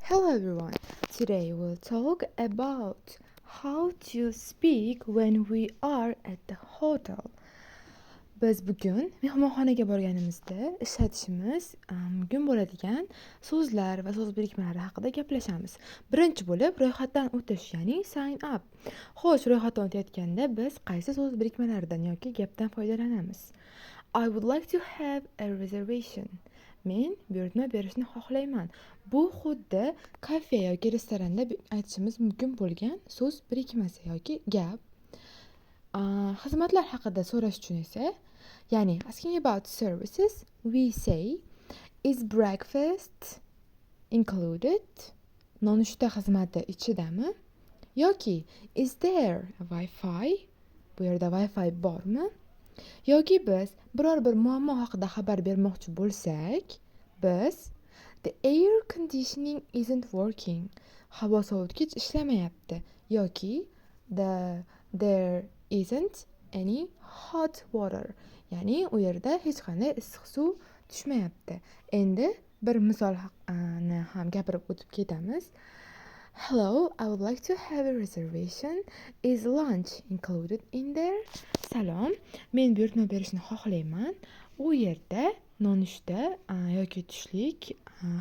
Hello everyone. Today we'll talk about how to speak when we are at the hotel. Biz bugun mehmonxonaga borganimizda ishlatishimiz mumkin bo'ladigan so'zlar va so'z birikmalari haqida gaplashamiz. Birinchi bo'lib ro'yxatdan o'tish, ya'ni sign up. Xo'sh, ro'yxatdan o'tayotganda biz qaysi so'z birikmalaridan yoki gapdan foydalanamiz? I would like to have a reservation. Men buyurtma berishni xohlayman. Bu xuddi kafe yoki restoranda aytishimiz mumkin bo'lgan so'z birikmasi yoki gap. Xizmatlar haqida so'rash uchun esa, ya'ni asking about services, we say is breakfast included? Nonushta xizmati ichidami? Yoki is there Wi-Fi? Bu yerda Wi-Fi bormi? Yoki biz biror bir muammo haqida xabar bermoqchi bo'lsak, biz the air conditioning isn't working. Havo sovutgich ishlamayapti. Yoki there isn't any hot water. Ya'ni u yerda hech qanday issiq suv tushmayapti. Endi bir misolni ham gapirib o'tib ketamiz. Hello, I would like to have a reservation. Is lunch included in there? Salom, men buyurtma berishni xohlayman. U yerda nonushta yoki tushlik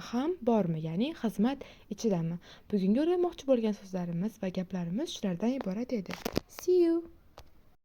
ham bormi? Ya'ni xizmat ichidami? Bugungi o'rganmoqchi bo'lgan so'zlarimiz va gaplarimiz shulardan iborat edi. See you.